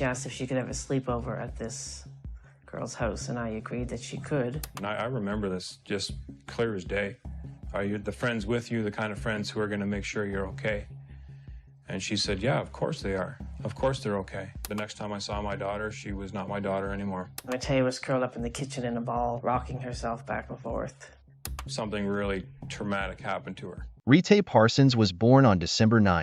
she asked if she could have a sleepover at this girl's house, and I agreed that she could. And I remember this just clear as day. Are you the friends with you, the kind of friends who are going to make sure you're okay? And she said, yeah, of course they are. Of course they're okay. The next time I saw my daughter, she was not my daughter anymore. Rehtaeh was curled up in the kitchen in a ball, rocking herself back and forth. Something really traumatic happened to her. Rehtaeh Parsons was born on December 9,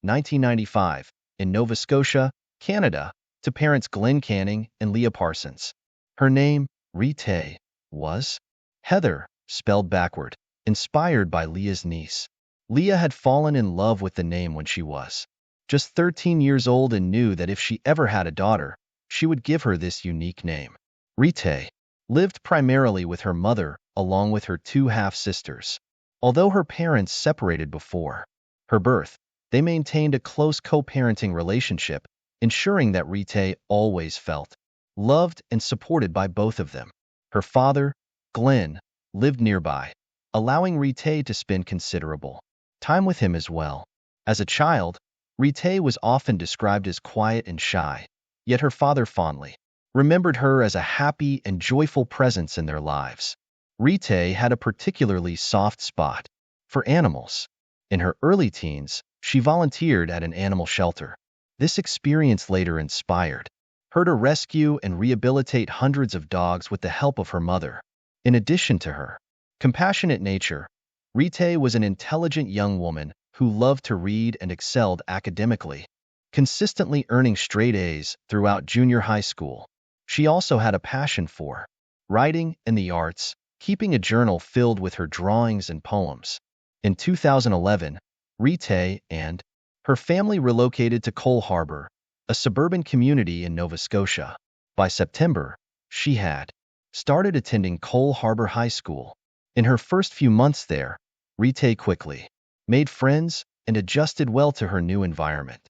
1995, in Nova Scotia, Canada, to parents Glenn Canning and Leah Parsons. Her name, Rehtaeh, was Heather, spelled backward, inspired by Leah's niece. Leah had fallen in love with the name when she was just 13 years old and knew that if she ever had a daughter, she would give her this unique name. Rehtaeh lived primarily with her mother along with her two half-sisters. Although her parents separated before her birth, they maintained a close co-parenting relationship, ensuring that Rehtaeh always felt loved and supported by both of them. Her father, Glenn, lived nearby, allowing Rehtaeh to spend considerable time with him as well. As a child, Rehtaeh was often described as quiet and shy, yet her father fondly remembered her as a happy and joyful presence in their lives. Rehtaeh had a particularly soft spot for animals. In her early teens, she volunteered at an animal shelter. This experience later inspired her to rescue and rehabilitate hundreds of dogs with the help of her mother. In addition to her compassionate nature, Rehtaeh was an intelligent young woman who loved to read and excelled academically, consistently earning straight A's throughout junior high school. She also had a passion for writing and the arts, keeping a journal filled with her drawings and poems. In 2011, Rehtaeh and her family relocated to Cole Harbour, a suburban community in Nova Scotia. By September, she had started attending Cole Harbour High School. In her first few months there, Rehtaeh quickly made friends and adjusted well to her new environment.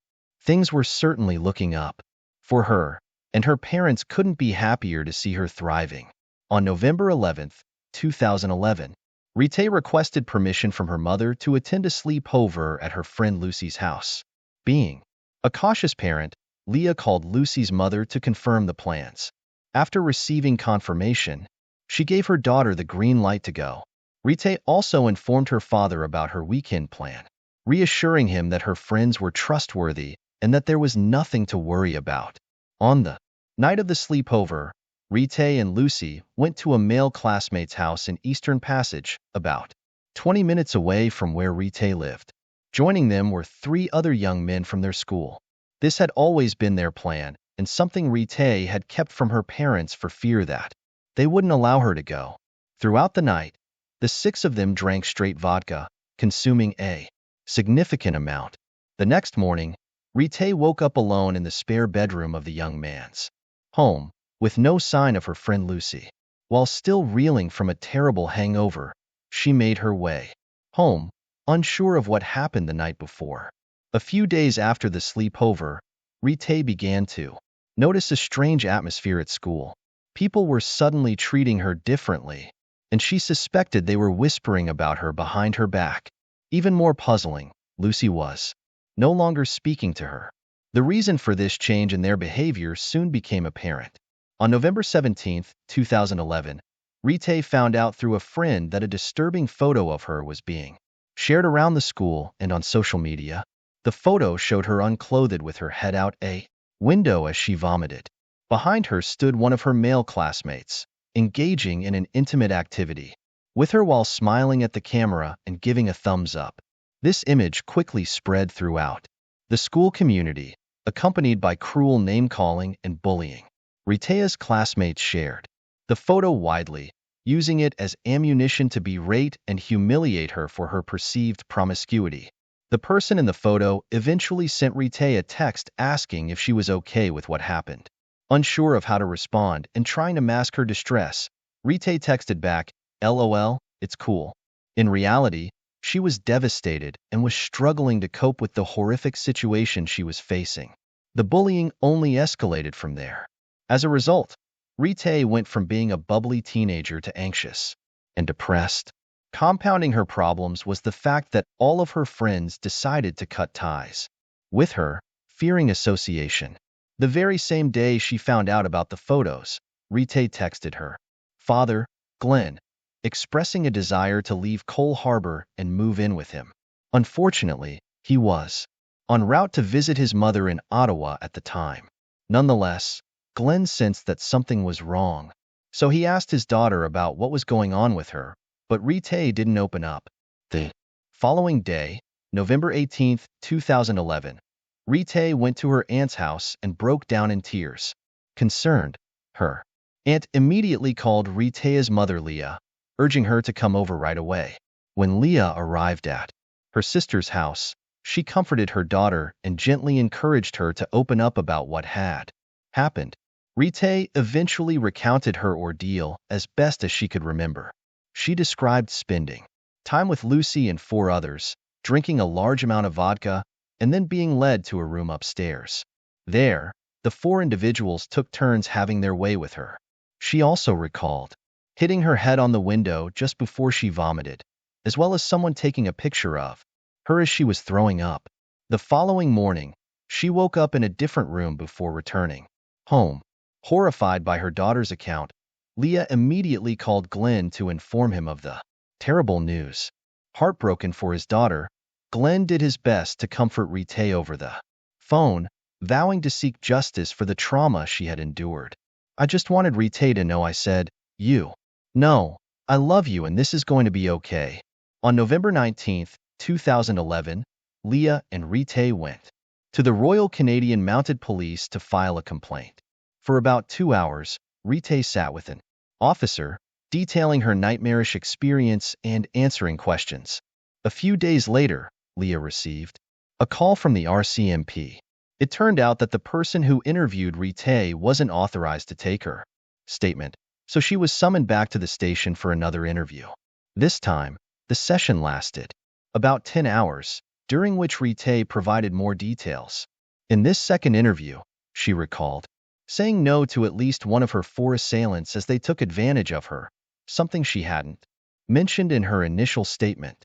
Things were certainly looking up for her, and her parents couldn't be happier to see her thriving. On November 11, 2011, Rehtaeh requested permission from her mother to attend a sleepover at her friend Lucy's house. Being a cautious parent, Leah called Lucy's mother to confirm the plans. After receiving confirmation, she gave her daughter the green light to go. Rehtaeh also informed her father about her weekend plan, reassuring him that her friends were trustworthy and that there was nothing to worry about. On the night of the sleepover, Rehtaeh and Lucy went to a male classmate's house in Eastern Passage, about 20 minutes away from where Rehtaeh lived. Joining them were 3 other young men from their school. This had always been their plan, and something Rehtaeh had kept from her parents for fear that they wouldn't allow her to go. Throughout the night, the 6 of them drank straight vodka, consuming a significant amount. The next morning, Rehtaeh woke up alone in the spare bedroom of the young man's home, with no sign of her friend Lucy. While still reeling from a terrible hangover, she made her way home, unsure of what happened the night before. A few days after the sleepover, Rehtaeh began to notice a strange atmosphere at school. People were suddenly treating her differently, and she suspected they were whispering about her behind her back. Even more puzzling, Lucy was no longer speaking to her. The reason for this change in their behavior soon became apparent. On November 17, 2011, Rehtaeh found out through a friend that a disturbing photo of her was being shared around the school and on social media. The photo showed her unclothed with her head out a window as she vomited. Behind her stood one of her male classmates, engaging in an intimate activity with her while smiling at the camera and giving a thumbs up. This image quickly spread throughout the school community, accompanied by cruel name-calling and bullying. Rehtaeh's classmates shared the photo widely, using it as ammunition to berate and humiliate her for her perceived promiscuity. The person in the photo eventually sent Rehtaeh a text asking if she was okay with what happened. Unsure of how to respond and trying to mask her distress, Rehtaeh texted back, "LOL, it's cool." In reality, she was devastated and was struggling to cope with the horrific situation she was facing. The bullying only escalated from there. As a result, Rehtaeh went from being a bubbly teenager to anxious and depressed. Compounding her problems was the fact that all of her friends decided to cut ties with her, fearing association The very same day she found out about the photos, Rehtaeh texted her father, Glenn, expressing a desire to leave Cole Harbor and move in with him. Unfortunately, he was en route to visit his mother in Ottawa at the time. Nonetheless, Glenn sensed that something was wrong, so he asked his daughter about what was going on with her, but Rehtaeh didn't open up. The following day, November 18, 2011, Rehtaeh went to her aunt's house and broke down in tears. Concerned, her aunt immediately called Rehtaeh's mother Leah, urging her to come over right away. When Leah arrived at her sister's house, she comforted her daughter and gently encouraged her to open up about what had happened. Rehtaeh eventually recounted her ordeal as best as she could remember. She described spending time with Lucy and 4 others, drinking a large amount of vodka, and then being led to a room upstairs. There, the 4 individuals took turns having their way with her. She also recalled hitting her head on the window just before she vomited, as well as someone taking a picture of her as she was throwing up. The following morning, she woke up in a different room before returning home. Horrified by her daughter's account, Leah immediately called Glenn to inform him of the terrible news. Heartbroken for his daughter, Glenn did his best to comfort Rehtaeh over the phone, vowing to seek justice for the trauma she had endured. I just wanted Rehtaeh to know I said, you know, I love you and this is going to be okay. On November 19, 2011, Leah and Rehtaeh went to the Royal Canadian Mounted Police to file a complaint. For about 2 hours, Rehtaeh sat with an officer, detailing her nightmarish experience and answering questions. A few days later, Leah received a call from the RCMP. It turned out that the person who interviewed Rehtaeh wasn't authorized to take her statement, so she was summoned back to the station for another interview. This time, the session lasted about 10 hours, during which Rehtaeh provided more details. In this second interview, she recalled saying no to at least one of her 4 assailants as they took advantage of her, something she hadn't mentioned in her initial statement.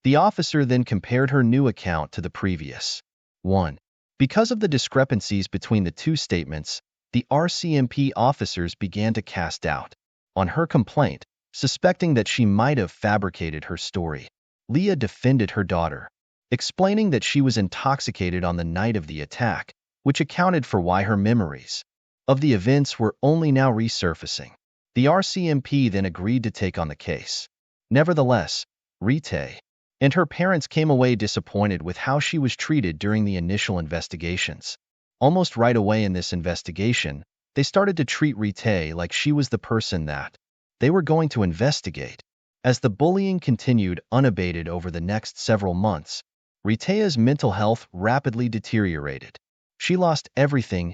The officer then compared her new account to the previous one. Because of the discrepancies between the 2 statements, the RCMP officers began to cast doubt on her complaint, suspecting that she might have fabricated her story. Leah defended her daughter, explaining that she was intoxicated on the night of the attack, which accounted for why her memories of the events were only now resurfacing. The RCMP then agreed to take on the case. Nevertheless, Rehtaeh and her parents came away disappointed with how she was treated during the initial investigations. Almost right away in this investigation, they started to treat Rehtaeh like she was the person that they were going to investigate. As the bullying continued unabated over the next several months, Rehtaeh's mental health rapidly deteriorated. She lost everything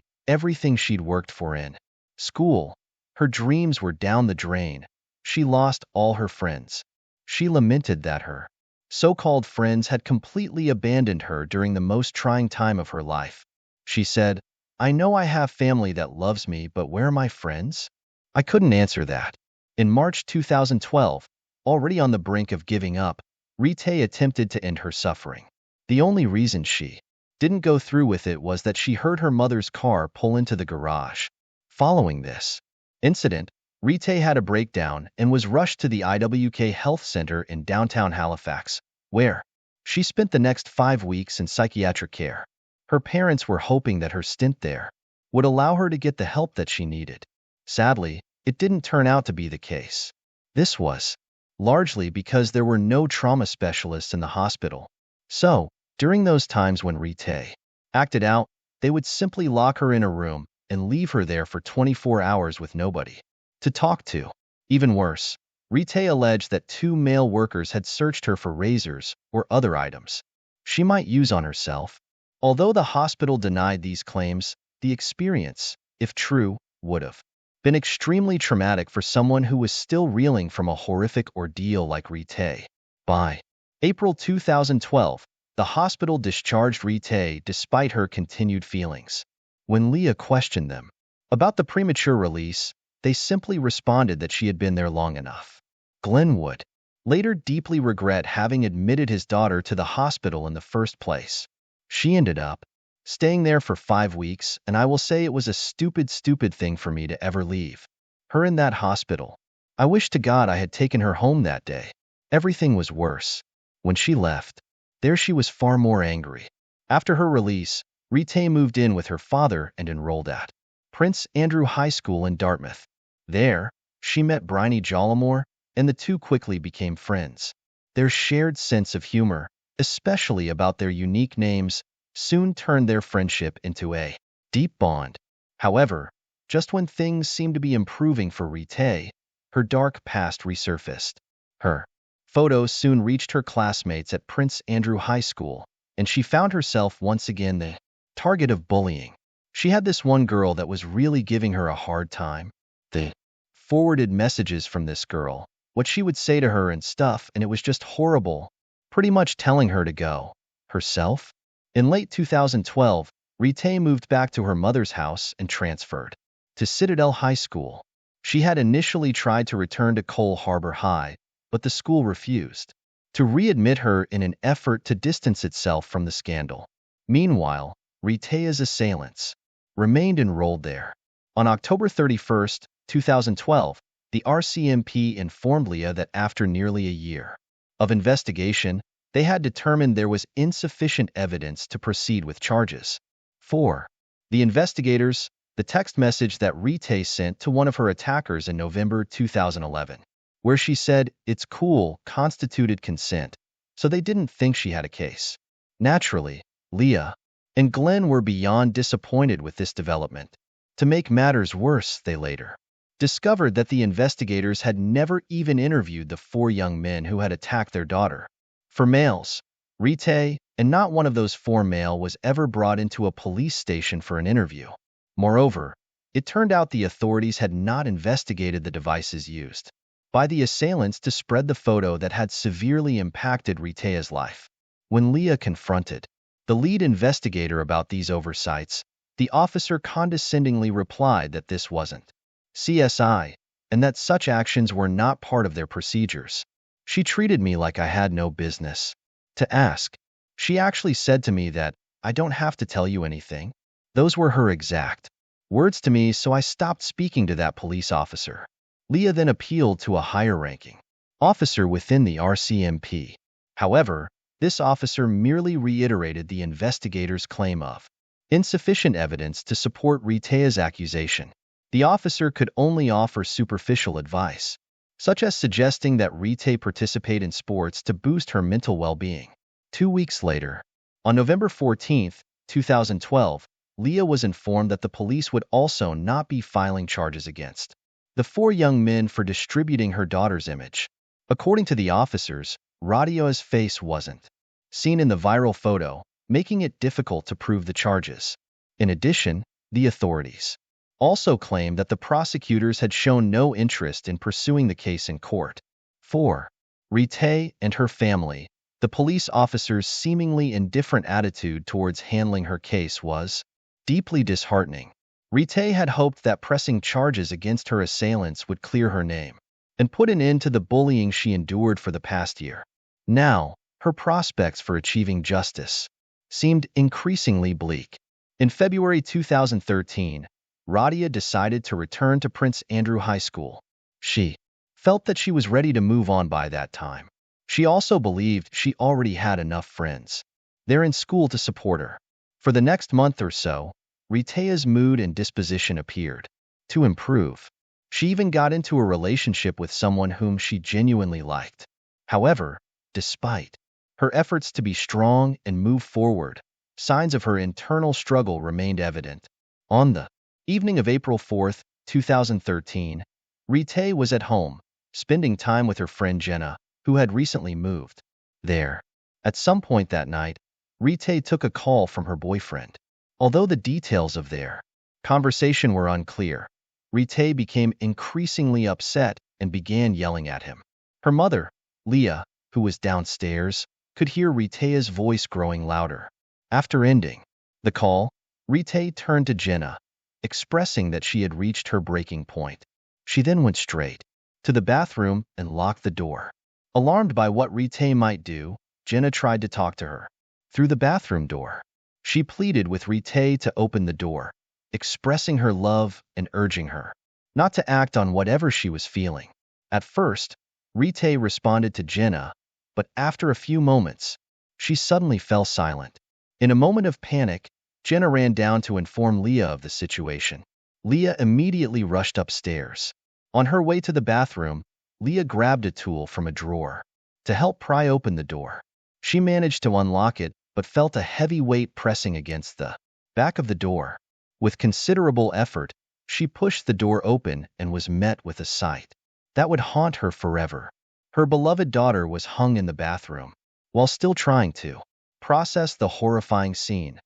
she'd worked for in school. Her dreams were down the drain. She lost all her friends. She lamented that her so-called friends had completely abandoned her during the most trying time of her life. She said, I know I have family that loves me, but where are my friends? I couldn't answer that. In March 2012, already on the brink of giving up, Rehtaeh attempted to end her suffering. The only reason she didn't go through with it was that she heard her mother's car pull into the garage. Following this incident, Rehtaeh had a breakdown and was rushed to the IWK Health Center in downtown Halifax, where she spent the next 5 weeks in psychiatric care. Her parents were hoping that her stint there would allow her to get the help that she needed. Sadly, it didn't turn out to be the case. This was largely because there were no trauma specialists in the hospital. So, during those times when Rehtaeh acted out, they would simply lock her in a room and leave her there for 24 hours with nobody to talk to. Even worse, Rehtaeh alleged that 2 male workers had searched her for razors or other items she might use on herself. Although the hospital denied these claims, the experience, if true, would have been extremely traumatic for someone who was still reeling from a horrific ordeal like Rehtaeh. By April 2012, the hospital discharged Rehtaeh despite her continued feelings. When Leah questioned them about the premature release, they simply responded that she had been there long enough. Glenn would later deeply regret having admitted his daughter to the hospital in the first place. She ended up staying there for 5 weeks, and I will say it was a stupid, stupid thing for me to ever leave her in that hospital. I wish to God I had taken her home that day. Everything was worse. When she left, there she was far more angry. After her release, Rehtaeh moved in with her father and enrolled at Prince Andrew High School in Dartmouth. There, she met Bryony Jollimore, and the two quickly became friends. Their shared sense of humor, especially about their unique names, soon turned their friendship into a deep bond. However, just when things seemed to be improving for Rehtaeh, her dark past resurfaced. Her photos soon reached her classmates at Prince Andrew High School, and she found herself once again the target of bullying. She had this one girl that was really giving her a hard time. They forwarded messages from this girl, what she would say to her and stuff, and it was just horrible, pretty much telling her to go herself. In late 2012, Rehtaeh moved back to her mother's house and transferred to Citadel High School. She had initially tried to return to Cole Harbor High, but the school refused to readmit her in an effort to distance itself from the scandal. Meanwhile, Rehtaeh's assailants remained enrolled there. On October 31, 2012, the RCMP informed Leah that after nearly a year of investigation, they had determined there was insufficient evidence to proceed with charges. 4. The investigators, the text message that Rehtaeh sent to one of her attackers in November 2011, where she said, "It's cool," constituted consent, so they didn't think she had a case. Naturally, Leah and Glenn were beyond disappointed with this development. To make matters worse, they later discovered that the investigators had never even interviewed the 4 young men who had attacked their daughter. For males, Rehtaeh, and not one of those 4 male, was ever brought into a police station for an interview. Moreover, it turned out the authorities had not investigated the devices used by the assailants to spread the photo that had severely impacted Rehtaeh's life. When Leah confronted the lead investigator about these oversights, the officer condescendingly replied that this wasn't CSI, and that such actions were not part of their procedures. She treated me like I had no business to ask. She actually said to me that, "I don't have to tell you anything." Those were her exact words to me, so I stopped speaking to that police officer. Leah then appealed to a higher-ranking officer within the RCMP. However, this officer merely reiterated the investigators' claim of insufficient evidence to support Rehtaeh's accusation. The officer could only offer superficial advice, such as suggesting that Rehtaeh participate in sports to boost her mental well-being. 2 weeks later, on November 14, 2012, Leah was informed that the police would also not be filing charges against the 4 young men for distributing her daughter's image. According to the officers, Rehtaeh's face wasn't seen in the viral photo, making it difficult to prove the charges. In addition, the authorities also claimed that the prosecutors had shown no interest in pursuing the case in court. 4. Rehtaeh and her family. The police officers' seemingly indifferent attitude towards handling her case was deeply disheartening. Rehtaeh had hoped that pressing charges against her assailants would clear her name and put an end to the bullying she endured for the past year. Now, her prospects for achieving justice seemed increasingly bleak. In February 2013, Rehtaeh decided to return to Prince Andrew High School. She felt that she was ready to move on by that time. She also believed she already had enough friends there in school to support her. For the next month or so, Rehtaeh's mood and disposition appeared to improve. She even got into a relationship with someone whom she genuinely liked. However, despite her efforts to be strong and move forward, signs of her internal struggle remained evident. On the evening of April 4, 2013, Rehtaeh was at home, spending time with her friend Jenna, who had recently moved there. At some point that night, Rehtaeh took a call from her boyfriend. Although the details of their conversation were unclear, Rehtaeh became increasingly upset and began yelling at him. Her mother, Leah, who was downstairs, could hear Rehtaeh's voice growing louder. After ending the call, Rehtaeh turned to Jenna, expressing that she had reached her breaking point. She then went straight to the bathroom and locked the door. Alarmed by what Rehtaeh might do, Jenna tried to talk to her through the bathroom door. She pleaded with Rehtaeh to open the door, expressing her love and urging her not to act on whatever she was feeling. At first, Rehtaeh responded to Jenna, but after a few moments, she suddenly fell silent. In a moment of panic, Jenna ran down to inform Leah of the situation. Leah immediately rushed upstairs. On her way to the bathroom, Leah grabbed a tool from a drawer to help pry open the door. She managed to unlock it, but felt a heavy weight pressing against the back of the door. With considerable effort, she pushed the door open and was met with a sight that would haunt her forever. Her beloved daughter was hung in the bathroom. While still trying to process the horrifying scene,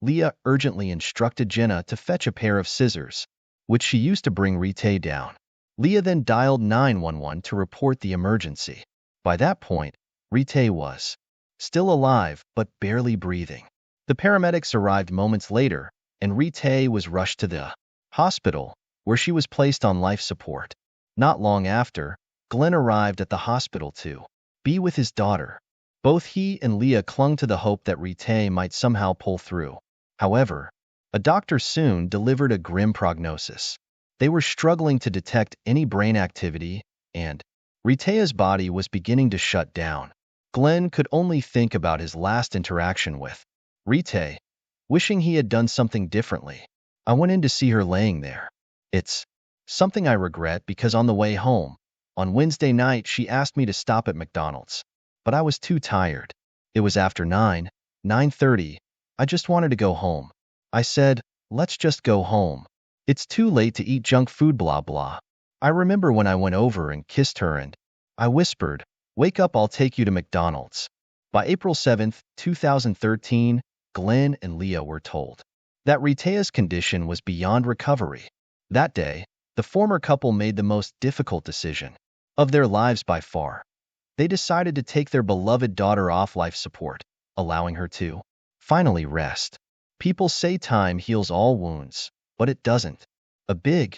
Leah urgently instructed Jenna to fetch a pair of scissors, which she used to bring Rehtaeh down. Leah then dialed 911 to report the emergency. By that point, Rehtaeh was still alive but barely breathing. The paramedics arrived moments later, and Rehtaeh was rushed to the hospital, where she was placed on life support. Not long after, Glenn arrived at the hospital to be with his daughter. Both he and Leah clung to the hope that Rehtaeh might somehow pull through. However, a doctor soon delivered a grim prognosis. They were struggling to detect any brain activity, and Rehtaeh's body was beginning to shut down. Glenn could only think about his last interaction with Rehtaeh, wishing he had done something differently. I went in to see her laying there. It's something I regret because on the way home, on Wednesday night, she asked me to stop at McDonald's, but I was too tired. It was after 9:30. I just wanted to go home. I said, let's just go home. It's too late to eat junk food, blah blah. I remember when I went over and kissed her and I whispered, wake up, I'll take you to McDonald's. By April 7th, 2013, Glenn and Leah were told that Rehtaeh's condition was beyond recovery. That day, the former couple made the most difficult decision of their lives by far. They decided to take their beloved daughter off life support, allowing her to finally rest. People say time heals all wounds, but it doesn't. A big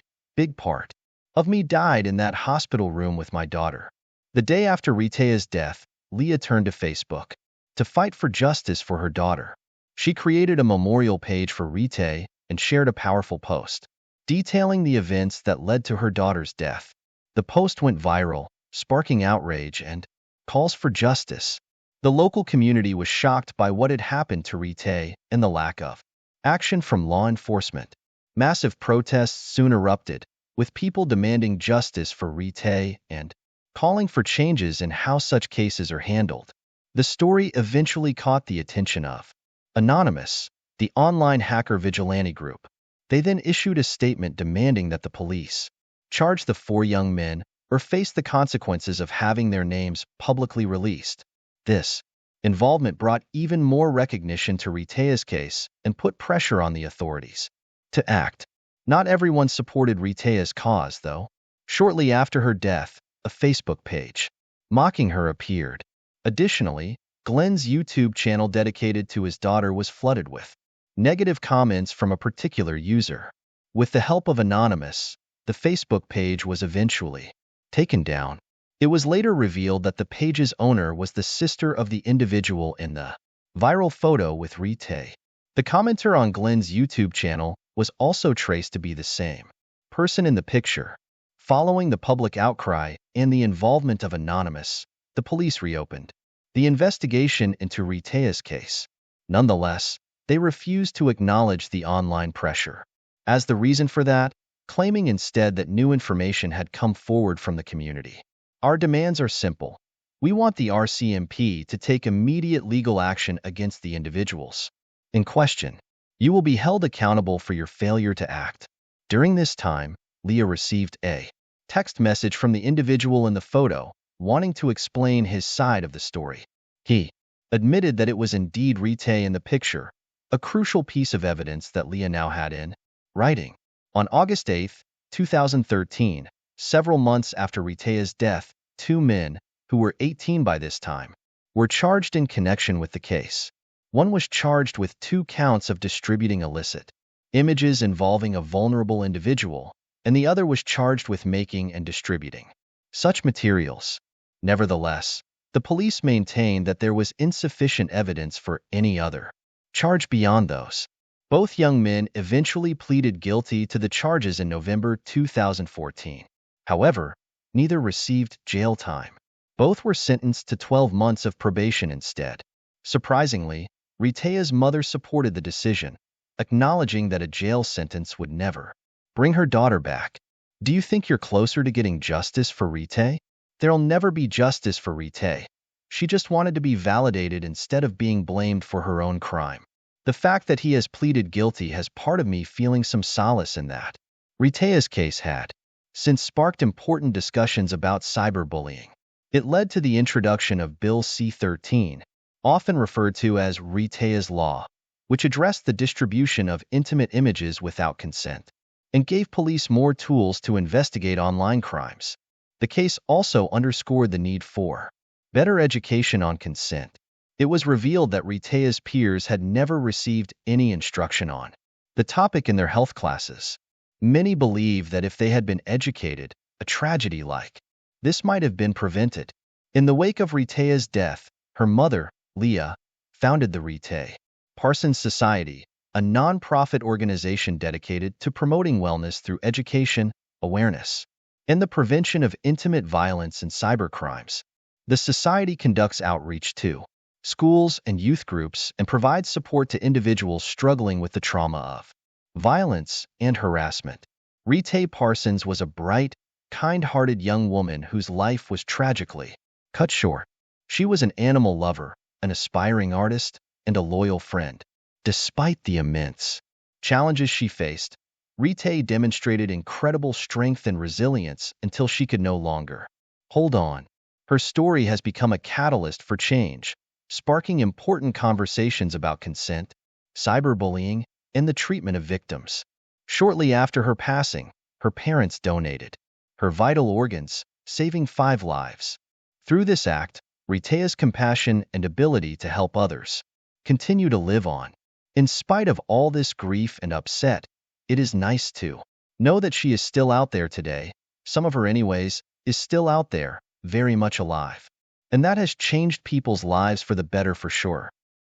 part of me died in that hospital room with my daughter. The day after Rehtaeh's death, Leah turned to Facebook to fight for justice for her daughter. She created a memorial page for Rehtaeh and shared a powerful post detailing the events that led to her daughter's death. The post went viral, sparking outrage and calls for justice. The local community was shocked by what had happened to Rehtaeh and the lack of action from law enforcement. Massive protests soon erupted, with people demanding justice for Rehtaeh and calling for changes in how such cases are handled. The story eventually caught the attention of Anonymous, the online hacker vigilante group. They then issued a statement demanding that the police charge the four young men or face the consequences of having their names publicly released. This involvement brought even more recognition to Rehtaeh's case and put pressure on the authorities to act. Not everyone supported Rehtaeh's cause, though. Shortly after her death, a Facebook page mocking her appeared. Additionally, Glenn's YouTube channel dedicated to his daughter was flooded with negative comments from a particular user. With the help of Anonymous, the Facebook page was eventually taken down. It was later revealed that the page's owner was the sister of the individual in the viral photo with Rehtaeh. The commenter on Glenn's YouTube channel was also traced to be the same person in the picture. Following the public outcry and the involvement of Anonymous, the police reopened the investigation into Rehtaeh's case. Nonetheless, they refused to acknowledge the online pressure as the reason for that, claiming instead that new information had come forward from the community. Our demands are simple. We want the RCMP to take immediate legal action against the individuals in question. You will be held accountable for your failure to act. During this time, Leah received a text message from the individual in the photo, wanting to explain his side of the story. He admitted that it was indeed Rehtaeh in the picture, a crucial piece of evidence that Leah now had in writing. On August 8, 2013, several months after Rehtaeh's death, two men, who were 18 by this time, were charged in connection with the case. One was charged with 2 counts of distributing illicit images involving a vulnerable individual, and the other was charged with making and distributing such materials. Nevertheless, the police maintained that there was insufficient evidence for any other charge beyond those. Both young men eventually pleaded guilty to the charges in November 2014. However, neither received jail time. Both were sentenced to 12 months of probation instead. Surprisingly, Rehtaeh's mother supported the decision, acknowledging that a jail sentence would never bring her daughter back. Do you think you're closer to getting justice for Rehtaeh? There'll never be justice for Rehtaeh. She just wanted to be validated instead of being blamed for her own crime. The fact that he has pleaded guilty has part of me feeling some solace in that. Rehtaeh's case had since sparked important discussions about cyberbullying. It led to the introduction of Bill C-13, often referred to as Rehtaeh's Law, which addressed the distribution of intimate images without consent and gave police more tools to investigate online crimes. The case also underscored the need for better education on consent. It was revealed that Rehtaeh's peers had never received any instruction on the topic in their health classes. Many believe that if they had been educated, a tragedy like this might have been prevented. In the wake of Rehtaeh's death, her mother, Leah, founded the Rehtaeh Parsons Society, a non-profit organization dedicated to promoting wellness through education, awareness, and the prevention of intimate violence and cybercrimes. The society conducts outreach to schools and youth groups and provides support to individuals struggling with the trauma of violence and harassment. Rehtaeh Parsons was a bright, kind-hearted young woman whose life was tragically cut short. She was an animal lover, an aspiring artist, and a loyal friend. Despite the immense challenges she faced, Rehtaeh demonstrated incredible strength and resilience until she could no longer hold on. Her story has become a catalyst for change, sparking important conversations about consent, cyberbullying, and the treatment of victims. Shortly after her passing, her parents donated her vital organs, saving 5 lives. Through this act, Rehtaeh's compassion and ability to help others continue to live on. In spite of all this grief and upset, it is nice to know that she is still out there today. Some of her anyways, is still out there, very much alive. And that has changed people's lives for the better for sure.